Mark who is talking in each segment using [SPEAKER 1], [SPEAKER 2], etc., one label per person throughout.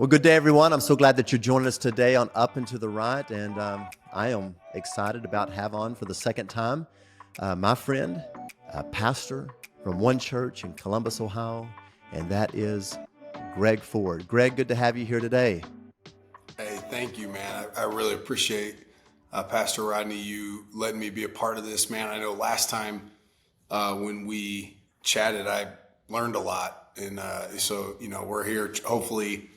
[SPEAKER 1] Well, good day, everyone. I'm so glad that you're joining us today on Up and to the Right, and I am excited about have on for the second time my friend, a pastor from one church in Columbus, Ohio, and that is Greg Ford. Greg, good to have you here today.
[SPEAKER 2] Hey, thank you, man. I really appreciate Pastor Rodney, you letting me be a part of this, man. I know last time when we chatted, I learned a lot. And so, we're here hopefully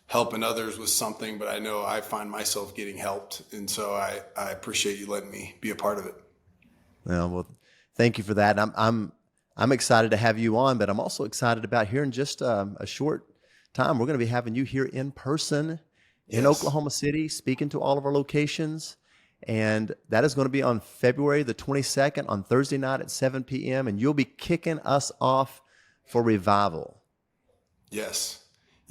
[SPEAKER 2] helping others with something, but I know I find myself getting helped. And so I appreciate you letting me be a part of it.
[SPEAKER 1] Well, thank you for that. I'm excited to have you on, but I'm also excited about here in just a short time. We're going to be having you here in person in
[SPEAKER 2] Yes.
[SPEAKER 1] Oklahoma City, speaking to all of our locations. And that is going to be on February the 22nd on Thursday night at 7 p.m. And you'll be kicking us off for revival.
[SPEAKER 2] Yes.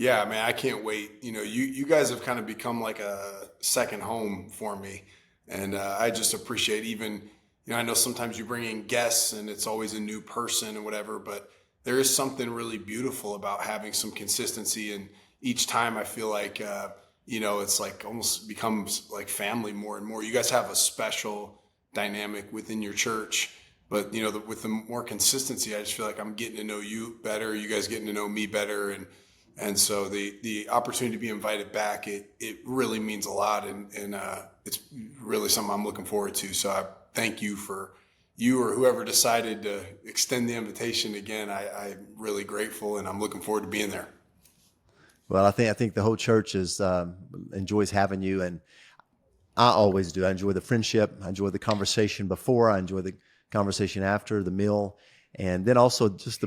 [SPEAKER 2] Yeah, man, I can't wait. You guys have kind of become like a second home for me. And I just appreciate even, I know sometimes you bring in guests and it's always a new person and whatever, but there is something really beautiful about having some consistency. And each time I feel like, it's like almost becomes like family more and more. You guys have a special dynamic within your church, but with the more consistency, I just feel like I'm getting to know you better. You guys getting to know me better. And so the opportunity to be invited back, it really means a lot. And it's really something I'm looking forward to. So I thank you for you or whoever decided to extend the invitation again. I'm really grateful and I'm looking forward to being there.
[SPEAKER 1] Well, I think the whole church enjoys having you, and I always do. I enjoy the friendship. I enjoy the conversation before. I enjoy the conversation after the meal, and then also just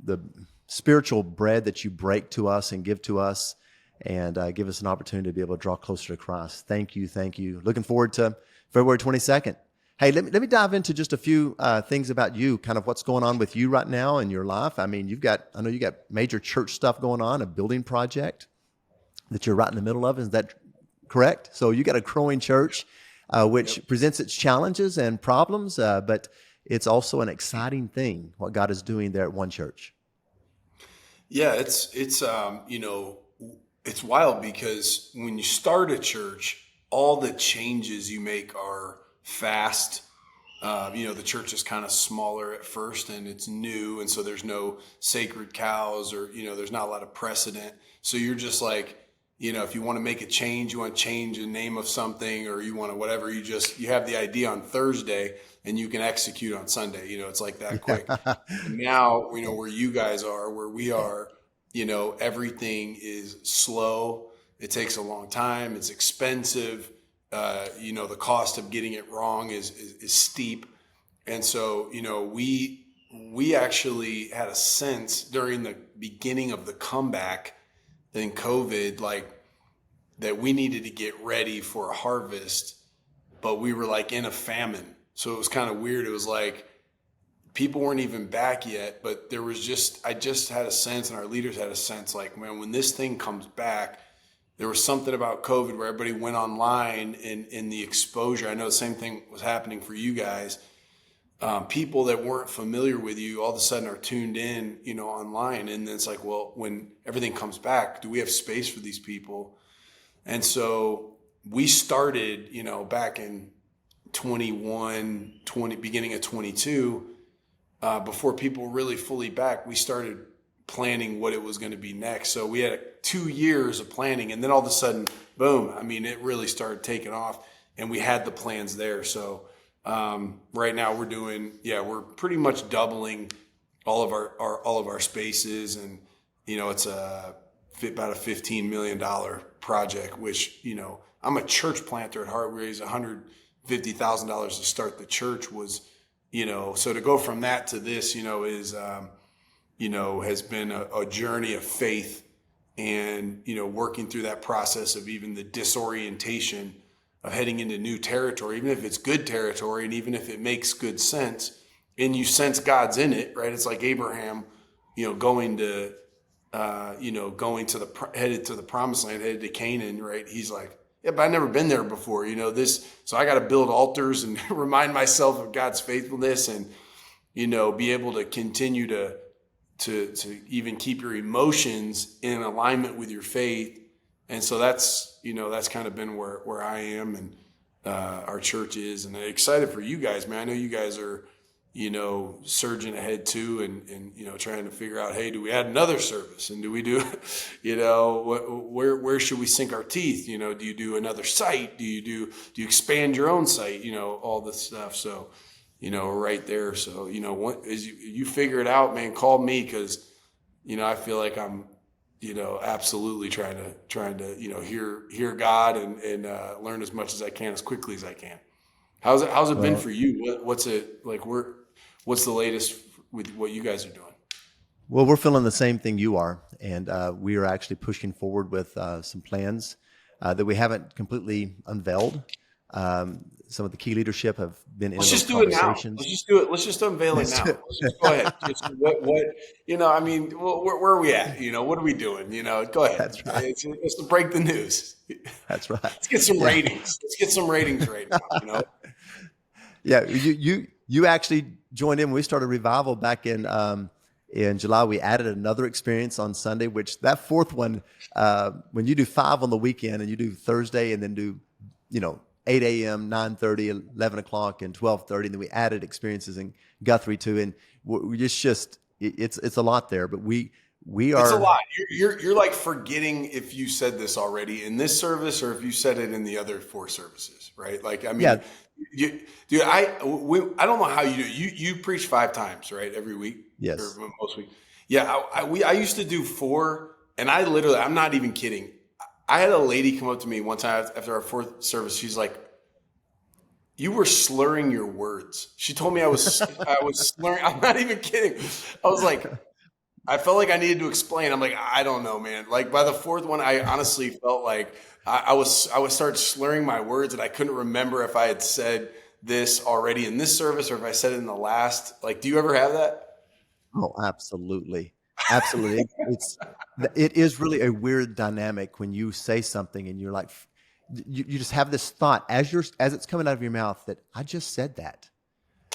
[SPEAKER 1] the spiritual bread that you break to us and give to us, and give us an opportunity to be able to draw closer to Christ. Thank you, thank you. Looking forward to February 22nd. Hey, let me dive into just a few things about you, kind of what's going on with you right now in your life. I mean, I know you got major church stuff going on, a building project that you're right in the middle of. Is that correct? So you got a growing church, which
[SPEAKER 2] Yep.
[SPEAKER 1] presents its challenges and problems, but it's also an exciting thing what God is doing there at one church.
[SPEAKER 2] Yeah, it's wild because when you start a church, all the changes you make are fast. The church is kind of smaller at first and it's new. And so there's no sacred cows or, there's not a lot of precedent. So you're just like, if you want to make a change, you want to change the name of something or you want to whatever, you have the idea on Thursday and you can execute on Sunday. It's like that quick. And now, where you guys are, where we are, everything is slow. It takes a long time. It's expensive. The cost of getting it wrong is steep. And so, we actually had a sense during the beginning of the comeback in COVID, like that we needed to get ready for a harvest, but we were like in a famine. So it was kind of weird. It was like people weren't even back yet, but I just had a sense and our leaders had a sense like, man, when this thing comes back, there was something about COVID where everybody went online and in the exposure. I know the same thing was happening for you guys. People that weren't familiar with you all of a sudden are tuned in, online. And then it's like, well, when everything comes back, do we have space for these people? And so we started, back in 21, 20, beginning of 22, before people were really fully back, we started planning what it was going to be next. So we had 2 years of planning and then all of a sudden, boom, I mean, it really started taking off and we had the plans there. So right now we're pretty much doubling all of our spaces and, it's about a $15 million project, which, I'm a church planter at heart. We raised $150,000 to start the church so to go from that to this, is, has been a journey of faith and, working through that process of even the disorientation of heading into new territory, even if it's good territory and even if it makes good sense and you sense God's in it, right? It's like Abraham, headed to the promised land, headed to Canaan, right? He's like, yeah, but I've never been there before, so I got to build altars and remind myself of God's faithfulness and, be able to continue to even keep your emotions in alignment with your faith And so that's, that's kind of been where I am, and our church is, and I'm excited for you guys, man. I know you guys are, surging ahead too, and trying to figure out, hey, do we add another service, and do we do, where should we sink our teeth? Do you do another site? Do you expand your own site? All this stuff. So, we're right there. So, as you figure it out, man, call me, because, I feel like I'm, absolutely trying to, hear God and learn as much as I can, as quickly as I can. How's it been for you? What's it like? What's the latest with what you guys are doing?
[SPEAKER 1] Well, we're feeling the same thing you are, and we are actually pushing forward with some plans that we haven't completely unveiled. Some of the key leadership have been in
[SPEAKER 2] Let's
[SPEAKER 1] those
[SPEAKER 2] just do it now.
[SPEAKER 1] conversations.
[SPEAKER 2] Let's just do it. Let's just unveil it now. Let's just go ahead. Just I mean, where are we at? What are we doing? Go ahead.
[SPEAKER 1] That's right.
[SPEAKER 2] It's to break the news.
[SPEAKER 1] That's right.
[SPEAKER 2] Let's get some ratings. Let's get some ratings right now.
[SPEAKER 1] Yeah, you actually joined in. We started Revival back in July. We added another experience on Sunday, which that fourth one, when you do 5 on the weekend and you do Thursday and then do, 8 a.m., 9:30, 11 o'clock, and 12:30, and then we added experiences in Guthrie too. And it's a lot there, but we are.
[SPEAKER 2] It's a lot. You're like forgetting if you said this already in this service or if you said it in the other 4 services, right? Like, I mean,
[SPEAKER 1] Yeah.
[SPEAKER 2] Dude, I don't know how you do it. You preach 5 times, right? Every week?
[SPEAKER 1] Yes.
[SPEAKER 2] Or most weeks. Yeah. I used to do 4, and I'm not even kidding. I had a lady come up to me one time after our 4th service. She's like, "You were slurring your words." She told me I was slurring. I'm not even kidding. I was like, I felt like I needed to explain. I'm like, I don't know, man. Like, by the 4th one, I honestly felt like I was started slurring my words, and I couldn't remember if I had said this already in this service or if I said it in the last. Like, do you ever have that?
[SPEAKER 1] Oh, absolutely. Absolutely. It is really a weird dynamic when you say something and you're like, you just have this thought as it's coming out of your mouth that I just said that,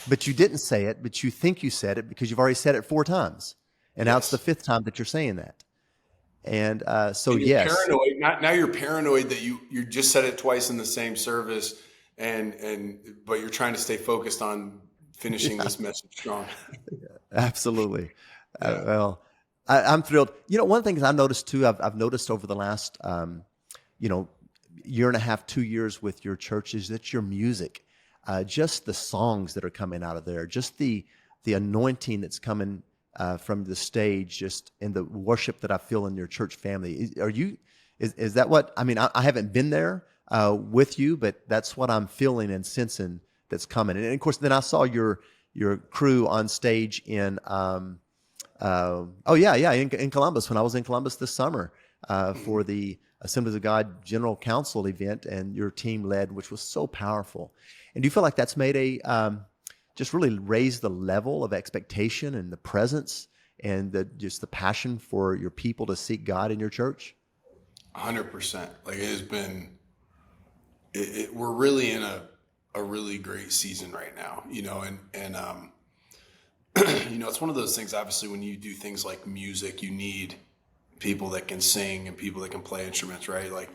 [SPEAKER 1] but you didn't say it, but you think you said it because you've already said it 4 times. And now it's the 5th time that you're saying that. And so,
[SPEAKER 2] and
[SPEAKER 1] yes.
[SPEAKER 2] Paranoid. Now you're paranoid that you just said it twice in the same service, but you're trying to stay focused on finishing this message strong.
[SPEAKER 1] Absolutely.
[SPEAKER 2] Yeah.
[SPEAKER 1] Well, I'm thrilled. One of the things I noticed too, I've noticed over the last, year and a half, 2 years with your church is that your music, just the songs that are coming out of there, just the anointing that's coming from the stage, just in the worship that I feel in your church family. Is that what, I mean, I haven't been there with you, but that's what I'm feeling and sensing that's coming. And of course, then I saw your crew on stage in, in Columbus, when I was in Columbus this summer for the Assemblies of God General Council event, and your team led, which was so powerful. And do you feel like that's made just really raised the level of expectation and the presence and just the passion for your people to seek God in your church?
[SPEAKER 2] 100%. Like, it has been, we're really in a really great season right now, and it's one of those things, obviously, when you do things like music, you need people that can sing and people that can play instruments, right? Like,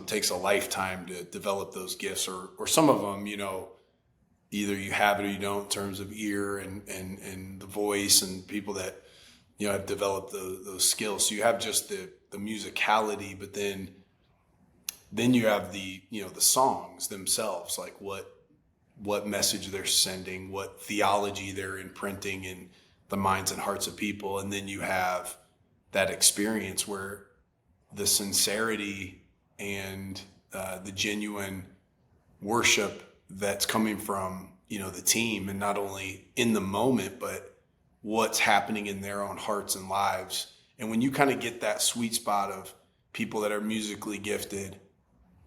[SPEAKER 2] takes a lifetime to develop those gifts, or some of them, either you have it or you don't, in terms of ear and the voice, and people that, have developed those skills. So you have just the musicality, but then you have the songs themselves, like what message they're sending, what theology they're imprinting in the minds and hearts of people. And then you have that experience where the sincerity and the genuine worship that's coming from, the team, and not only in the moment, but what's happening in their own hearts and lives. And when you kind of get that sweet spot of people that are musically gifted,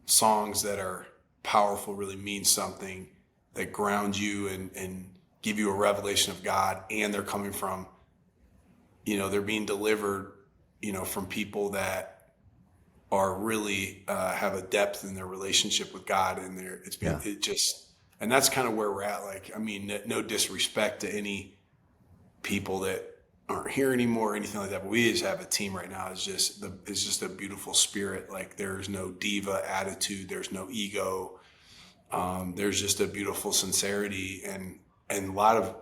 [SPEAKER 2] songs that are powerful, really mean something, that ground you and give you a revelation of God, and they're coming from, they're being delivered, from people that are really have a depth in their relationship with God, and and that's kind of where we're at. Like, I mean, no disrespect to any people that aren't here anymore or anything like that. But we just have a team right now. It's just a beautiful spirit. Like there's no diva attitude. There's no ego. There's just a beautiful sincerity, and a lot of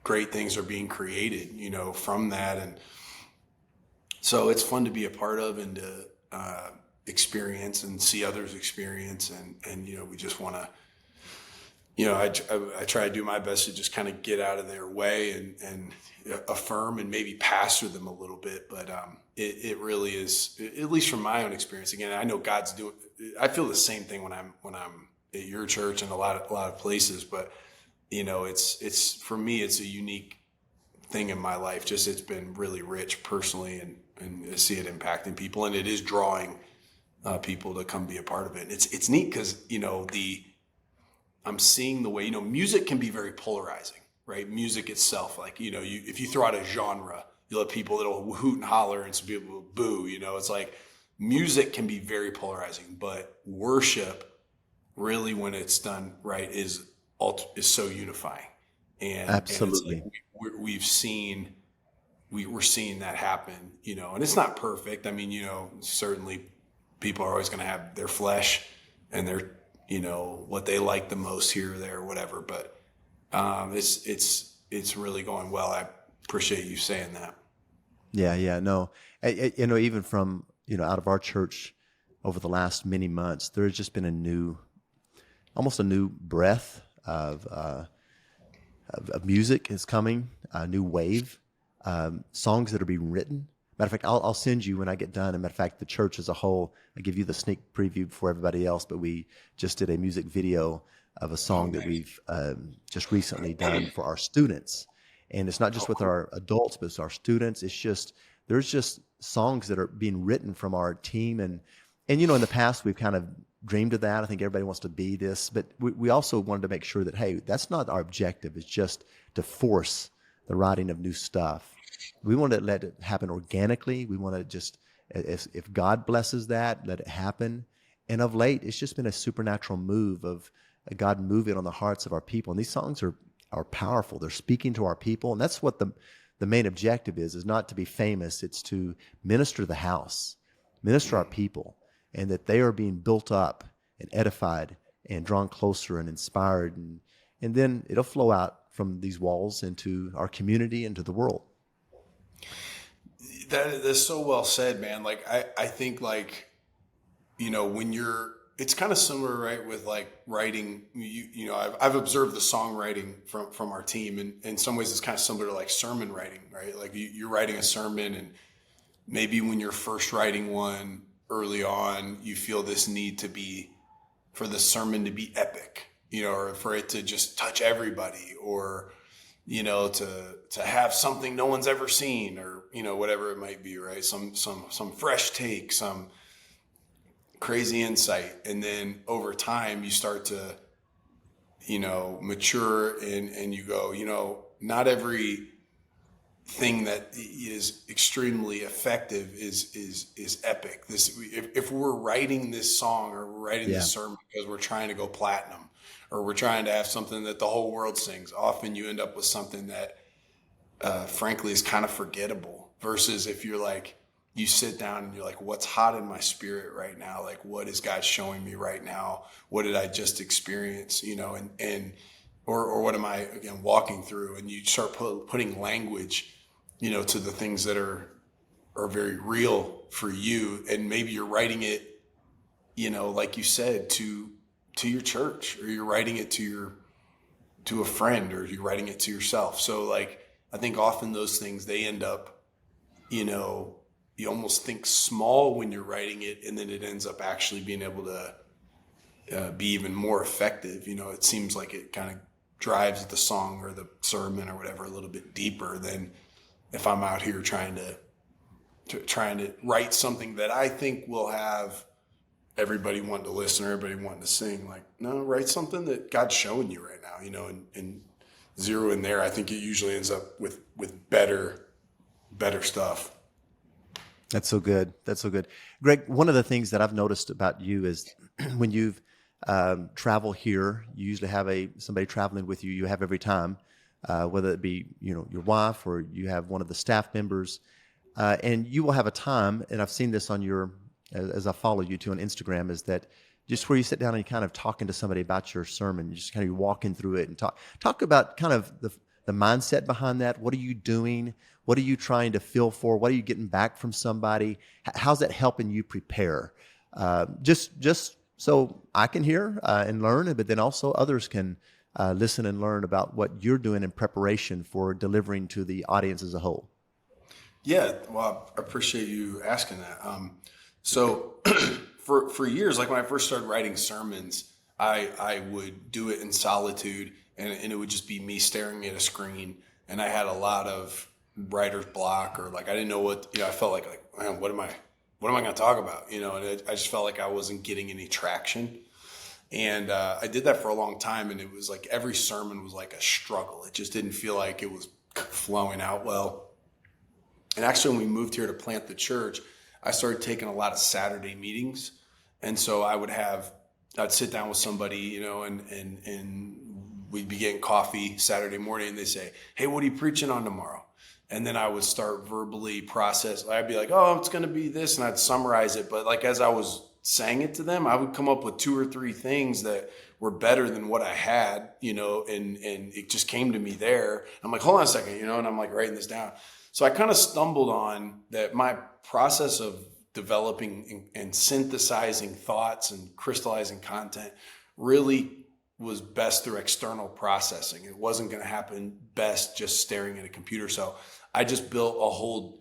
[SPEAKER 2] great things are being created, from that. And so it's fun to be a part of and to experience and see others experience. And we just want to, I try to do my best to just kind of get out of their way and affirm and maybe pastor them a little bit. But it really is, at least from my own experience. Again, I know God's doing. I feel the same thing when I'm at your church and a lot of places. But it's for me, it's a unique thing in my life. Just it's been really rich personally, and I see it impacting people, and it is drawing people to come be a part of it. It's neat because I'm seeing the way, music can be very polarizing, right? Music itself, like, if you throw out a genre, you'll have people that'll hoot and holler and some people will boo, it's like music can be very polarizing, but worship really, when it's done right, is so unifying. And
[SPEAKER 1] Absolutely.
[SPEAKER 2] And it's like we're seeing that happen, and it's not perfect. I mean, certainly people are always going to have their flesh and their, what they like the most here or there or whatever. But it's really going well. I appreciate you saying that.
[SPEAKER 1] Yeah. No, even from, out of our church over the last many months, there's just been almost a new breath of music is coming, a new wave, songs that are being written. Matter of fact, I'll send you when I get done. And matter of fact, the church as a whole, I give you the sneak preview before everybody else, but we just did a music video of a song that we've just recently done for our students. And it's not just with our adults, but it's our students. There's just songs that are being written from our team. And in the past, we've kind of dreamed of that. I think everybody wants to be this, but we also wanted to make sure that, hey, that's not our objective. It's just to force the writing of new stuff. We want to let it happen organically. We want to just, if God blesses that, let it happen. And of late, it's just been a supernatural move of God moving on the hearts of our people. And these songs are powerful. They're speaking to our people. And that's what the main objective is not to be famous. It's to minister to the house, minister to our people, and that they are being built up and edified and drawn closer and inspired. And then it'll flow out from these walls into our community, into the world.
[SPEAKER 2] That's so well said, man. Like, I think, like, it's kind of similar, right? With like writing, I've observed the songwriting from our team, and in some ways it's kind of similar to like sermon writing, right? Like you're writing a sermon, and maybe when you're first writing one early on, you feel this need for the sermon to be epic, or for it to just touch everybody, or, to have something no one's ever seen, or, whatever it might be, right? Some fresh take, some crazy insight. And then over time you start to, mature and you go, not every thing that is extremely effective is epic. If we're writing this song or we're writing this sermon because we're trying to go platinum, or we're trying to have something that the whole world sings, often you end up with something that frankly is kind of forgettable, versus if you're like, you sit down and you're like, what's hot in my spirit right now? Like, what is God showing me right now? What did I just experience? Or what am I, again, walking through? And you start putting language, to the things that are very real for you. And maybe you're writing it, like you said, to your church, or you're writing it to a friend, or you're writing it to yourself. So like, I think often those things, they end up, you almost think small when you're writing it, and then it ends up actually being able to be even more effective. It seems like it kind of drives the song or the sermon or whatever a little bit deeper than if I'm out here trying to write something that I think will have everybody wanting to listen or everybody wanting to sing. Like, no, write something that God's showing you right now, and zero in there. I think it usually ends up with better stuff.
[SPEAKER 1] That's so good. That's so good. Greg, one of the things that I've noticed about you is when you've travel here, you usually have somebody traveling with you. You have every time. whether it be, your wife or you have one of the staff members, and you will have a time, and I've seen this on as I follow you too on Instagram, is that just where you sit down and you kind of talking to somebody about your sermon, you just kind of walking through it and talk about kind of the mindset behind that. What are you doing? What are you trying to feel for? What are you getting back from somebody? How's that helping you prepare? Just so I can hear and learn, but then also others can listen and learn about what you're doing in preparation for delivering to the audience as a whole.
[SPEAKER 2] Yeah, well, I appreciate you asking that. So for years, like when I first started writing sermons, I would do it in solitude, and it would just be me staring at a screen. And I had a lot of writer's block, or like I didn't know what, I felt like man, what am I going to talk about? And I just felt like I wasn't getting any traction. And I did that for a long time, and it was like every sermon was like a struggle. It just didn't feel like it was flowing out well. And actually, when we moved here to plant the church, I started taking a lot of Saturday meetings. And so I'd sit down with somebody, and we'd be getting coffee Saturday morning, and they say, "Hey, what are you preaching on tomorrow?" And then I would start verbally process. I'd be like, "Oh, it's going to be this," and I'd summarize it. But like as I was saying it to them, I would come up with 2 or 3 things that were better than what I had, and it just came to me there. I'm like, hold on a second, and I'm like writing this down. So I kind of stumbled on that my process of developing and synthesizing thoughts and crystallizing content really was best through external processing. It wasn't going to happen best just staring at a computer. So I just built a whole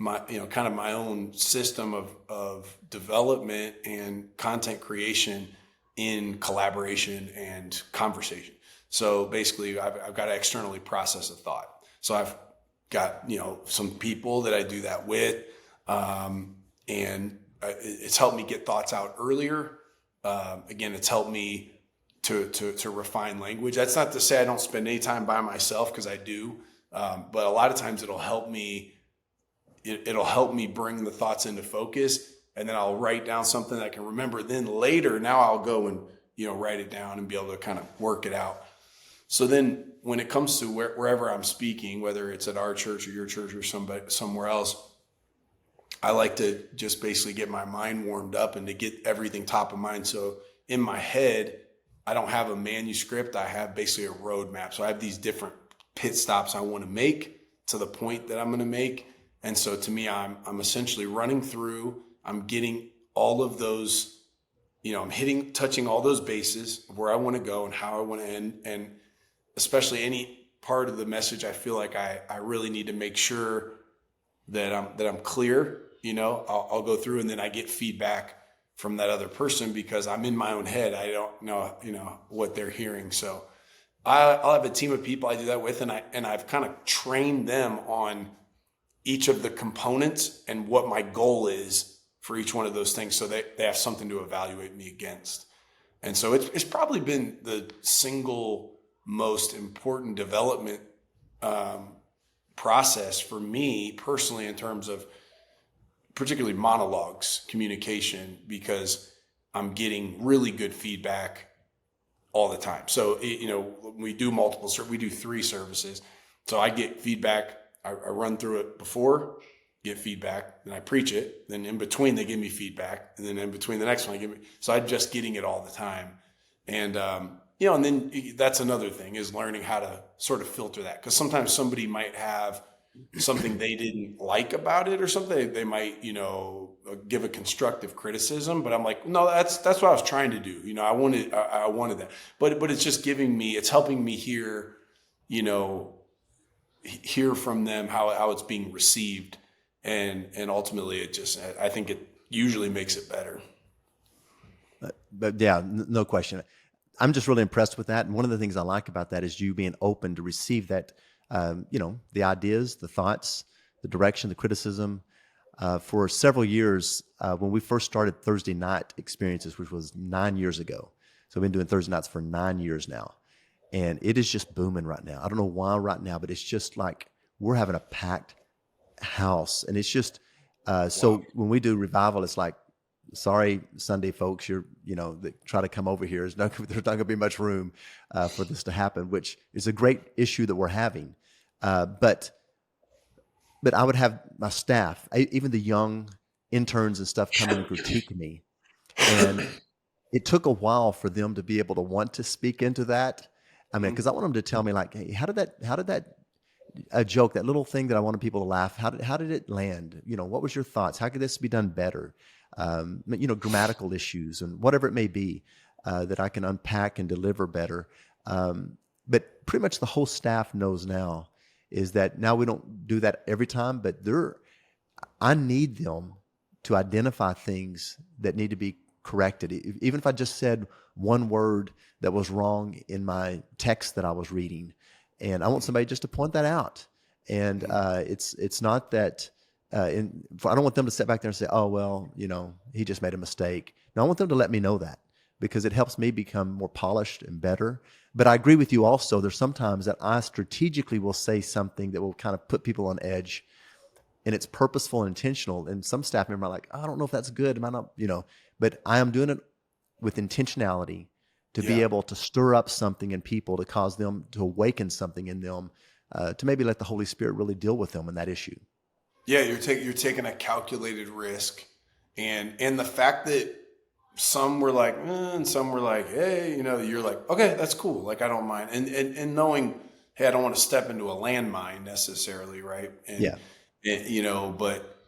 [SPEAKER 2] kind of my own system of development and content creation in collaboration and conversation. So basically I've got to externally process a thought. So I've got, some people that I do that with. And it's helped me get thoughts out earlier. Again, it's helped me to refine language. That's not to say I don't spend any time by myself, because I do. But a lot of times it'll help me bring the thoughts into focus, and then I'll write down something that I can remember. Then later, now I'll go and, write it down and be able to kind of work it out. So then when it comes to wherever I'm speaking, whether it's at our church or your church or somewhere else, I like to just basically get my mind warmed up and to get everything top of mind. So in my head, I don't have a manuscript. I have basically a roadmap. So I have these different pit stops I want to make to the point that I'm going to make. And so to me, I'm essentially running through, I'm getting all of those, I'm touching all those bases of where I want to go and how I want to end. And especially any part of the message, I feel like I really need to make sure that I'm clear. I'll go through, and then I get feedback from that other person because I'm in my own head. I don't know, what they're hearing. So I'll have a team of people I do that with, and I've kind of trained them on each of the components and what my goal is for each one of those things, so they have something to evaluate me against. And so it's probably been the single most important development process for me personally, in terms of particularly monologues, communication, because I'm getting really good feedback all the time. So, we do we do 3 services. So I get feedback. I run through it before, get feedback, then I preach it. Then in between, they give me feedback. And then in between the next one, so I'm just getting it all the time. And, and then that's another thing, is learning how to sort of filter that. Because sometimes somebody might have something they didn't like about it or something. They might, give a constructive criticism, but I'm like, no, that's what I was trying to do. I wanted that, but it's just it's helping me hear from them how it's being received. And ultimately I think it usually makes it better.
[SPEAKER 1] But yeah, no question. I'm just really impressed with that. And one of the things I like about that is you being open to receive that, the ideas, the thoughts, the direction, the criticism. For several years, when we first started Thursday night experiences, which was 9 years ago. So I've been doing Thursday nights for 9 years now. And it is just booming right now. I don't know why right now, but it's just like we're having a packed house. And it's just, so when we do revival, it's like sorry, Sunday folks, that try to come over here. There's not going to be much room for this to happen, which is a great issue that we're having. But I would have my staff, even the young interns and stuff, come in and critique me. And it took a while for them to be able to want to speak into that. I mean, because I want them to tell me like, hey, how did that a joke, that little thing that I wanted people to laugh, how did it land? What was your thoughts? How could this be done better? Grammatical issues and whatever it may be that I can unpack and deliver better. But pretty much the whole staff knows now is that now we don't do that every time, but I need them to identify things that need to be corrected. Even if I just said one word that was wrong in my text that I was reading, and I want somebody just to point that out. And it's not that I don't want them to sit back there and say, oh, well, he just made a mistake. No, I want them to let me know that, because it helps me become more polished and better. But I agree with you also. There's sometimes that I strategically will say something that will kind of put people on edge, and it's purposeful and intentional. And some staff members are like, I don't know if that's good. Am I not, but I am doing it with intentionality to be able to stir up something in people, to cause them to awaken something in them, to maybe let the Holy Spirit really deal with them in that issue.
[SPEAKER 2] Yeah, you're taking a calculated risk, and the fact that some were like, and some were like, hey, you're like, okay, that's cool. Like, I don't mind. And knowing, hey, I don't want to step into a landmine necessarily. Right. But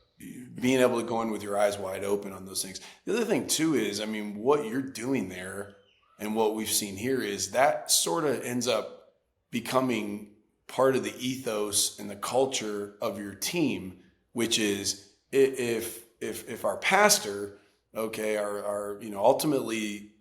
[SPEAKER 2] being able to go in with your eyes wide open on those things. The other thing too is, I mean, what you're doing there and what we've seen here is that sort of ends up becoming part of the ethos and the culture of your team, which is if our pastor, okay, our ultimately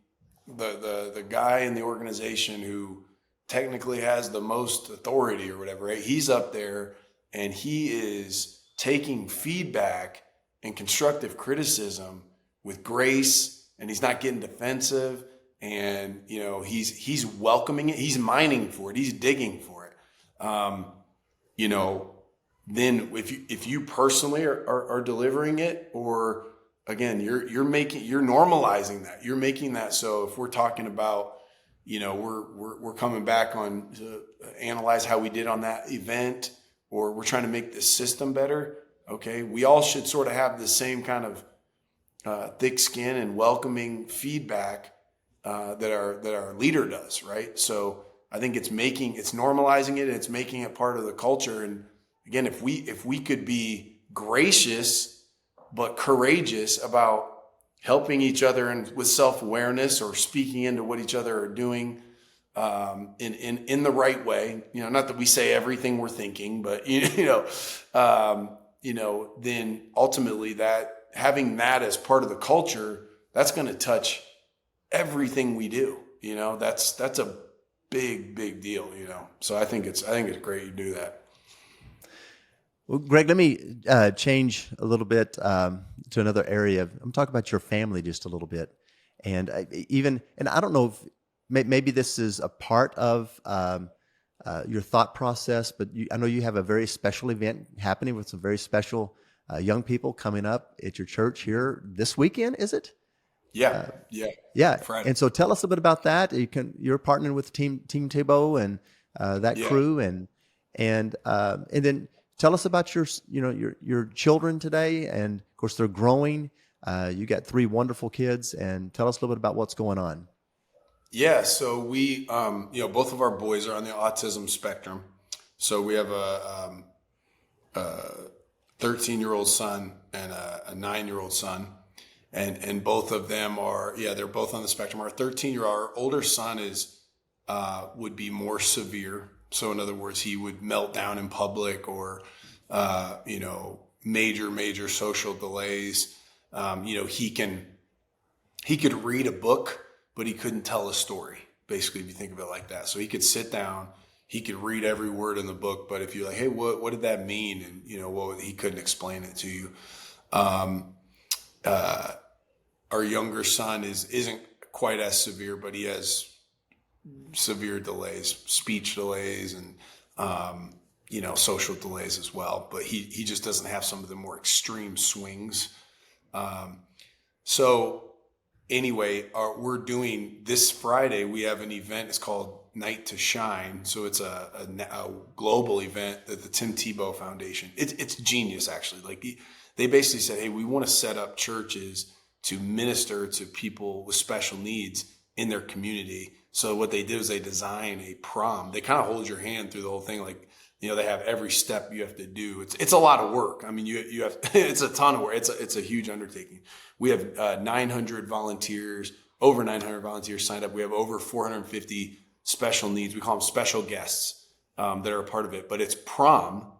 [SPEAKER 2] the guy in the organization who technically has the most authority or whatever, right? He's up there and he is taking feedback and constructive criticism with grace, and he's not getting defensive, and he's welcoming it, he's mining for it, he's digging for it. Then if you personally are delivering it, or again, you're normalizing that. You're making that. So if we're talking about, we're coming back on to analyze how we did on that event, or we're trying to make this system better. Okay. We all should sort of have the same kind of thick skin and welcoming feedback that our leader does. Right. So I think it's normalizing it, and it's making it part of the culture. And again, if we could be gracious but courageous about helping each other and with self-awareness, or speaking into what each other are doing in the right way, not that we say everything we're thinking, but then ultimately that having that as part of the culture, that's going to touch everything we do. That's a big deal. So I think it's great you do that.
[SPEAKER 1] Well, Greg, let me change a little bit to another area. I'm talking about your family just a little bit, and I don't know if maybe this is a part of your thought process, but I know you have a very special event happening with some very special young people coming up at your church here this weekend. Is it?
[SPEAKER 2] Yeah.
[SPEAKER 1] Friday. And so tell us a bit about that. You're partnering with Team Tebow and that crew, and then tell us about your children today. And of course, they're growing. You got 3 wonderful kids, and tell us a little bit about what's going on.
[SPEAKER 2] Yeah. So we, both of our boys are on the autism spectrum. So we have a 13-year-old son and a 9-year-old son. And both of them they're both on the spectrum. Our older son would be more severe. So in other words, he would melt down in public, or, major social delays. He could read a book, but he couldn't tell a story, basically, if you think of it like that. So he could sit down, he could read every word in the book, but if you're like, hey, what did that mean? And, he couldn't explain it to you. Our younger son isn't quite as severe, but he has severe delays, speech delays, and social delays as well. But he just doesn't have some of the more extreme swings. So anyway, we're doing this Friday. We have an event. It's called Night to Shine. So it's a global event that the Tim Tebow Foundation. It's genius, actually. Like they basically said, hey, we want to set up churches to minister to people with special needs in their community. So what they did is they design a prom. They kind of hold your hand through the whole thing, like, they have every step you have to do. It's a lot of work. I mean, you have it's a ton of work. It's a huge undertaking. We have 900 volunteers, over 900 volunteers signed up. We have over 450 special needs. We call them special guests that are a part of it. But it's prom.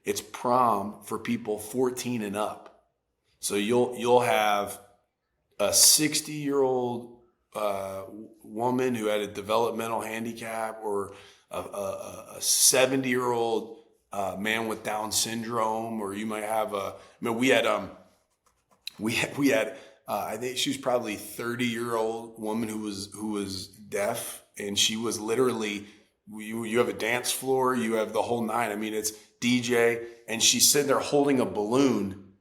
[SPEAKER 2] It's prom for people 14 and up. So you'll have a 60-year-old woman who had a developmental handicap, or a 70-year-old man with Down syndrome, or you might have we had I think she was probably 30-year-old woman who was deaf, and she was literally, you have a dance floor, you have the whole nine. I mean, it's DJ, and she's sitting there holding a balloon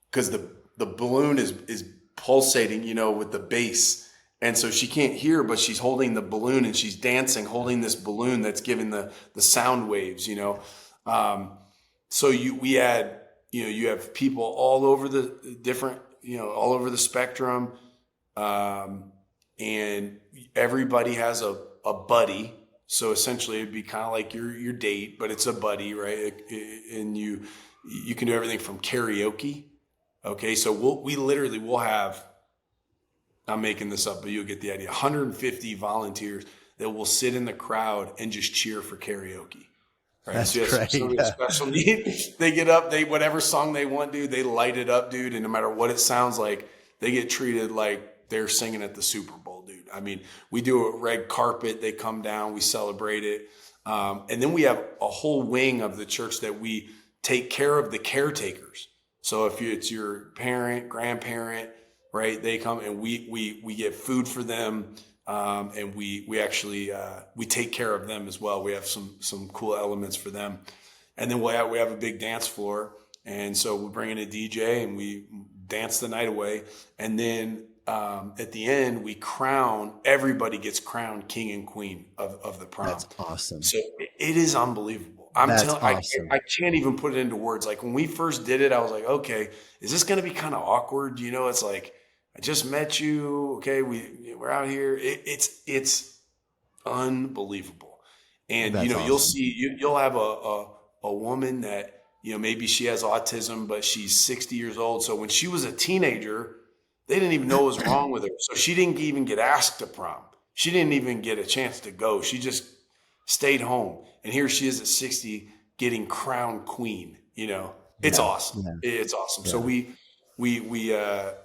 [SPEAKER 2] because the balloon is pulsating, with the bass. And so she can't hear, but she's holding the balloon and she's dancing, holding this balloon that's giving the sound waves, So we had, you have people all over the different, all over the spectrum. And everybody has a buddy. So essentially it'd be kind of like your date, but it's a buddy, right? And you can do everything from karaoke. Okay. So we'll have, I'm making this up, but you'll get the idea, 150 volunteers that will sit in the crowd and just cheer for karaoke. Right?
[SPEAKER 1] That's
[SPEAKER 2] so
[SPEAKER 1] great.
[SPEAKER 2] Somebody with special need, they get up, whatever song they want, dude, they light it up, dude. And no matter what it sounds like, they get treated like they're singing at the Super Bowl, dude. I mean, we do a red carpet, they come down, we celebrate it. And then we have a whole wing of the church that we take care of the caretakers. So if it's your parent, grandparent, right, they come and we get food for them. And we actually we take care of them as well. We have some cool elements for them, and then we have a big dance floor, and so we bring in a DJ and we dance the night away, and then at the end everybody gets crowned king and queen of the prom.
[SPEAKER 1] That's awesome.
[SPEAKER 2] So it is unbelievable.
[SPEAKER 1] Awesome.
[SPEAKER 2] I can't even put it into words. Like when we first did it, I was like, okay, is this going to be kind of awkward? It's like, I just met you. Okay, we're out here. It's unbelievable, and
[SPEAKER 1] That's
[SPEAKER 2] you'll
[SPEAKER 1] awesome.
[SPEAKER 2] see you'll have a woman that maybe she has autism, but she's 60 years old. So when she was a teenager, they didn't even know what was wrong with her. So she didn't even get asked to prom. She didn't even get a chance to go. She just stayed home, and here she is at 60 getting crowned queen. It's awesome.
[SPEAKER 1] Yeah.
[SPEAKER 2] It's awesome.
[SPEAKER 1] Yeah.
[SPEAKER 2] So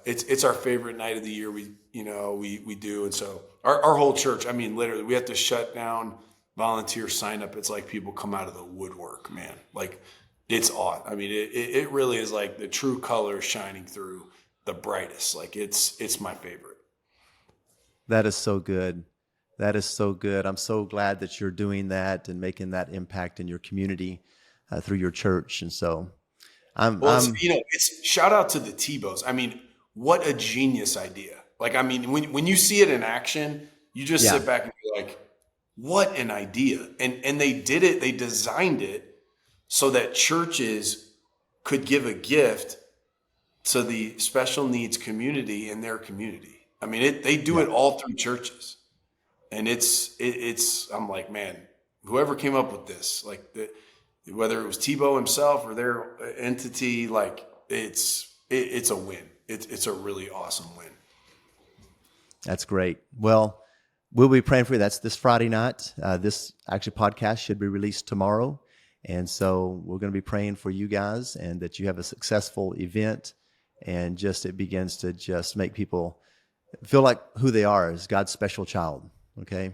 [SPEAKER 2] it's our favorite night of the year. We do. And so our whole church, I mean, literally we have to shut down volunteer sign up. It's like people come out of the woodwork, man. Like it's odd. I mean, it really is like the true color shining through the brightest. Like it's my favorite.
[SPEAKER 1] That is so good. That is so good. I'm so glad that you're doing that and making that impact in your community through your church. And so
[SPEAKER 2] it's shout out to the Tebows. I mean, what a genius idea. Like, I mean, when you see it in action, you just sit back and be like, what an idea. And they did it. They designed it so that churches could give a gift to the special needs community in their community. I mean, they do it all through churches. And I'm like, man, whoever came up with this, like whether it was Tebow himself or their entity, like it's a win. It's a really awesome win.
[SPEAKER 1] That's great. Well, we'll be praying for you. That's this Friday night. This actually podcast should be released tomorrow. And so we're going to be praying for you guys and that you have a successful event and it begins to just make people feel like who they are as God's special child. Okay.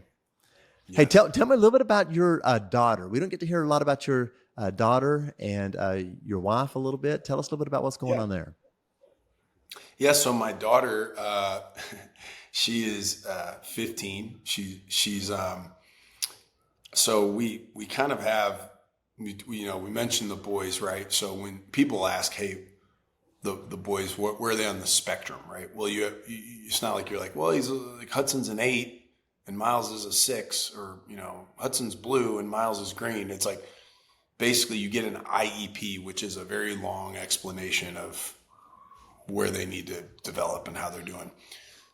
[SPEAKER 1] Yes. Hey, tell me a little bit about your daughter. We don't get to hear a lot about your daughter and your wife a little bit. Tell us a little bit about what's going on there.
[SPEAKER 2] Yeah. So my daughter, she is 15. She's so we kind of have, we mentioned the boys, right? So when people ask, hey, the boys, where are they on the spectrum, right? Well, it's not like you're like, well, he's like Hudson's an 8 and Miles is a 6, or Hudson's blue and Miles is green. It's like basically you get an IEP, which is a very long explanation of where they need to develop and how they're doing.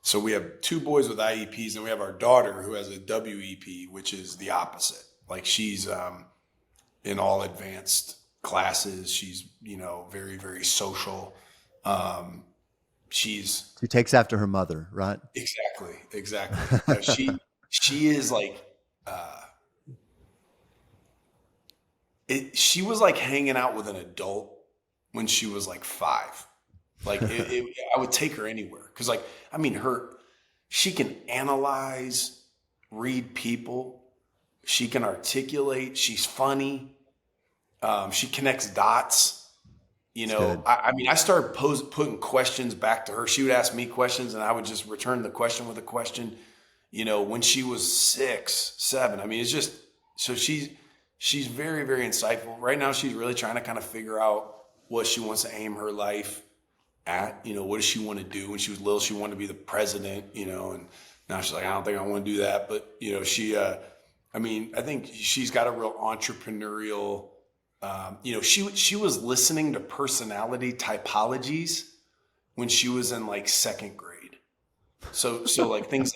[SPEAKER 2] So we have 2 boys with IEPs, and we have our daughter who has a WEP, which is the opposite. Like she's in all advanced classes. She's, very, very social. She
[SPEAKER 1] takes after her mother, right?
[SPEAKER 2] Exactly. She is like, she was like hanging out with an adult when she was like 5. Like I would take her anywhere. Cause like, she can analyze, read people. She can articulate. She's funny. She connects dots. I started putting questions back to her. She would ask me questions and I would just return the question with a question, when she was 6, 7. It's just, so she's very, very insightful. Right now, she's really trying to kind of figure out what she wants to aim her life at. What does she want to do? When she was little, she wanted to be the president, and now she's like, I don't think I want to do that. But, I think she's got a real entrepreneurial, she was listening to personality typologies when she was in like 2nd grade. So like things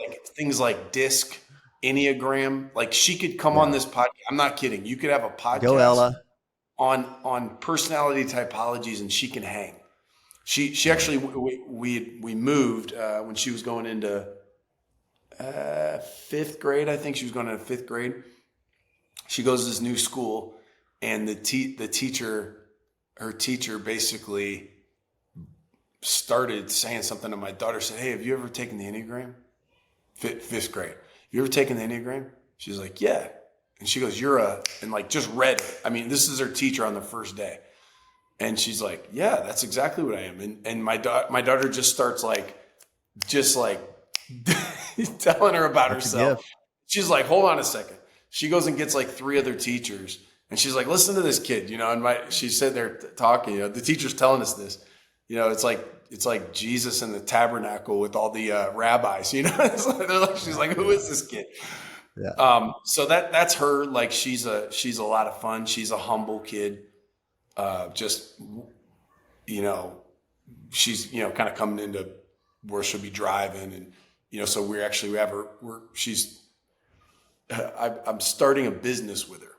[SPEAKER 2] like DISC, Enneagram, like she could come on this podcast. I'm not kidding. You could have a podcast
[SPEAKER 1] Go Ella.
[SPEAKER 2] on personality typologies and she can hang. She actually, we moved when she was going into 5th grade. I think she was going into 5th grade. She goes to this new school, and her teacher basically started saying something to my daughter. Said, "Hey, have you ever taken the Enneagram?" 5th grade. You ever taken the Enneagram? She's like, yeah. And she goes, and like just read it. This is her teacher on the first day. And she's like, yeah, that's exactly what I am. And my daughter just starts like telling her about herself. She's like, hold on a second. She goes and gets like 3 other teachers. And she's like, listen to this kid, and she's sitting there talking, the teacher's telling us this, it's like Jesus in the tabernacle with all the rabbis, she's like, who is this kid?
[SPEAKER 1] Yeah.
[SPEAKER 2] So that's her. Like she's a lot of fun. She's a humble kid. She's, kind of coming into where she'll be driving. And, so I'm starting a business with her,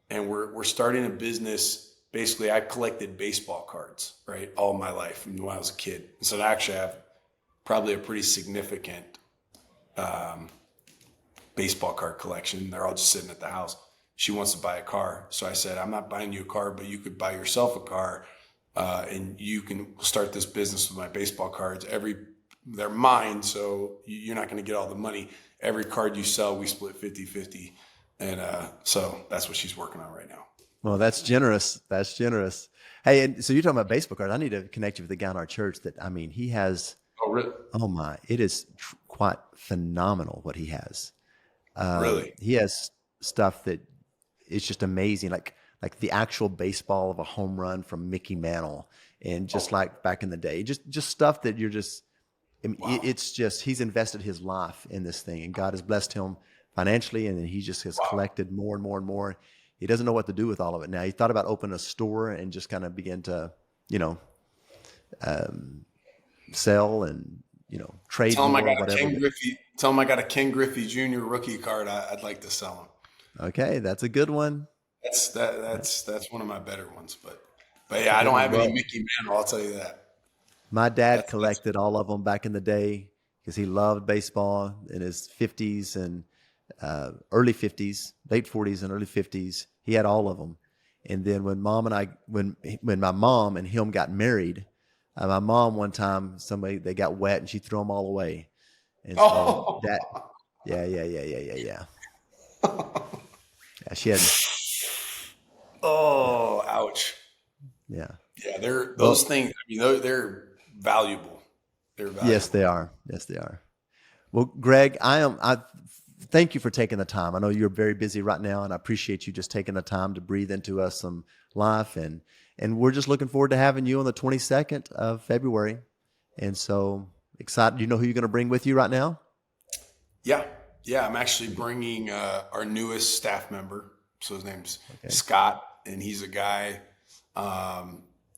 [SPEAKER 2] and we're starting a business. Basically, I collected baseball cards, right, all my life when I was a kid. And so I actually have probably a pretty significant baseball card collection. They're all just sitting at the house. She wants to buy a car. So I said, I'm not buying you a car, but you could buy yourself a car, and you can start this business with my baseball cards. They're mine, so you're not going to get all the money. Every card you sell, we split 50-50. And so that's what she's working on right now.
[SPEAKER 1] Well, that's generous. That's generous. Hey, and so you're talking about baseball cards. I need to connect you with the guy in our church that, he has,
[SPEAKER 2] Oh, really?
[SPEAKER 1] oh my, it is quite phenomenal what he has.
[SPEAKER 2] Really?
[SPEAKER 1] He has stuff that it's just amazing. Like the actual baseball of a home run from Mickey Mantle, and just like back in the day, just stuff that you're just,
[SPEAKER 2] Wow.
[SPEAKER 1] it's just, he's invested his life in this thing, and God has blessed him financially. And then he just has collected more and more and more. He doesn't know what to do with all of it now. He thought about opening a store and just kind of begin to, sell and, trade.
[SPEAKER 2] Tell him I
[SPEAKER 1] more,
[SPEAKER 2] got
[SPEAKER 1] whatever.
[SPEAKER 2] Tell him I got a Ken Griffey Jr. rookie card. I'd like to sell him.
[SPEAKER 1] Okay, that's a good one.
[SPEAKER 2] That's one of my better ones. But yeah, I don't have any Mickey Mantle. I'll tell you that.
[SPEAKER 1] My dad collected all of them back in the day because he loved baseball in his 50s and early 50s, late 40s and early 50s. He had all of them. And then when when my mom and him got married, my mom one time, they got wet and she threw them all away. And so yeah. Yeah, she had.
[SPEAKER 2] Oh, ouch.
[SPEAKER 1] Yeah.
[SPEAKER 2] Yeah, those things. They're valuable. They're valuable.
[SPEAKER 1] Yes, they are. Yes, they are. Well, Greg, I thank you for taking the time. I know you're very busy right now, and I appreciate you just taking the time to breathe into us some life and and we're just looking forward to having you on the 22nd of February. And so excited. You know who you're going to bring with you right now?
[SPEAKER 2] Yeah. Yeah. I'm actually bringing our newest staff member. So his name's Scott, and he's a guy.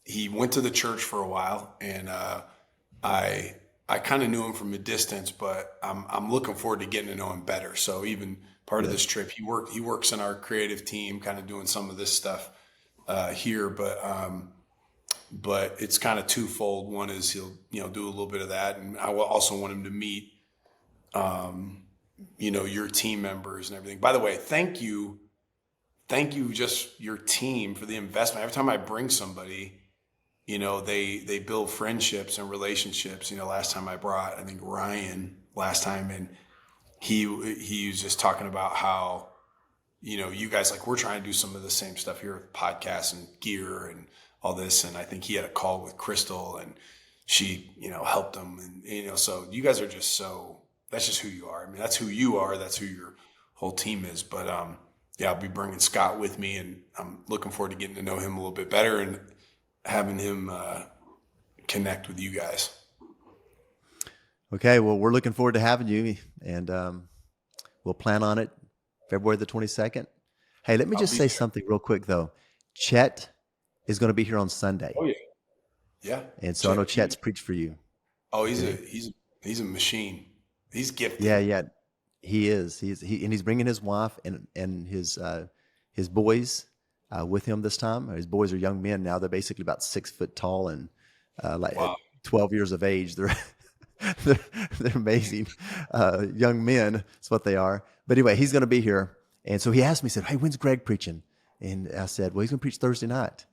[SPEAKER 2] He went to the church for a while, and I kind of knew him from a distance, but I'm looking forward to getting to know him better. So even part of this trip, he works in our creative team, kind of doing some of this stuff here, but it's kind of twofold. One is he'll do a little bit of that, and I will also want him to meet your team members and everything. By the way, thank you just your team for the investment. Every time I bring somebody, they build friendships and relationships. Last time I brought, I think Ryan last time, and he was just talking about how, you guys, like, we're trying to do some of the same stuff here with podcasts and gear and all this. And I think he had a call with Crystal, and she, helped him. And, so you guys are just that's just who you are. I mean, that's who you are. That's who your whole team is. But, yeah, I'll be bringing Scott with me, and I'm looking forward to getting to know him a little bit better and having him connect with you guys.
[SPEAKER 1] Okay, well, we're looking forward to having you, and we'll plan on it February the 22nd. Hey, let me just say something real quick, though. Chet is going to be here on Sunday.
[SPEAKER 2] Oh, yeah. Yeah.
[SPEAKER 1] And so I know Chet's preached for you.
[SPEAKER 2] Oh, he's a machine. He's gifted.
[SPEAKER 1] Yeah. He is. He's bringing his wife and his boys with him this time. His boys are young men now. They're basically about 6 foot tall and
[SPEAKER 2] Wow.
[SPEAKER 1] 12 years of age. They're they're amazing young men. That's what they are. But anyway, he's going to be here. And so he asked me, he said, "Hey, when's Greg preaching?" And I said, "Well, he's going to preach Thursday night."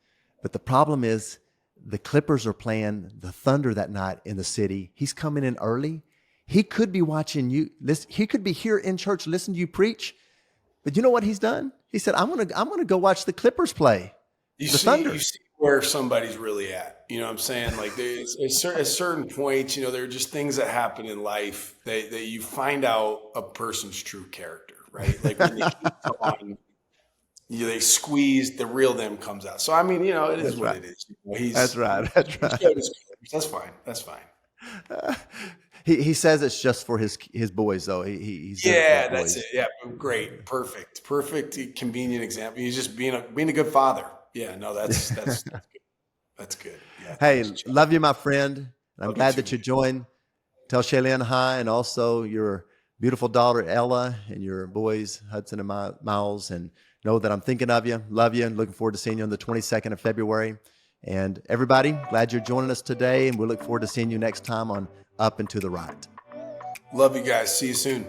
[SPEAKER 1] But the problem is the Clippers are playing the Thunder that night in the city. He's coming in early. He could be watching you. He could be here in church listening to you preach. But you know what he's done? He said, I'm gonna go watch the Clippers play.
[SPEAKER 2] You see where somebody's really at. You know what I'm saying? Like, there's at certain points, there are just things that happen in life that you find out a person's true character, right? Like when they keep on, they squeeze, the real them comes out. So I mean, it is what it is.
[SPEAKER 1] That's right.
[SPEAKER 2] That's fine. That's fine.
[SPEAKER 1] He says it's just for his boys, though. He's
[SPEAKER 2] that's it. Yeah, great, perfect, convenient example. He's just being a good father. Yeah, no, that's good. That's good. Yeah.
[SPEAKER 1] Hey, love you, my friend. I'm glad that you joined. Tell Shaylin hi, and also your beautiful daughter Ella and your boys Hudson and Miles, and know that I'm thinking of you, love you, and looking forward to seeing you on the 22nd of February. And everybody, glad you're joining us today, and we look forward to seeing you next time on Up and to the Right.
[SPEAKER 2] Love you guys. See you soon.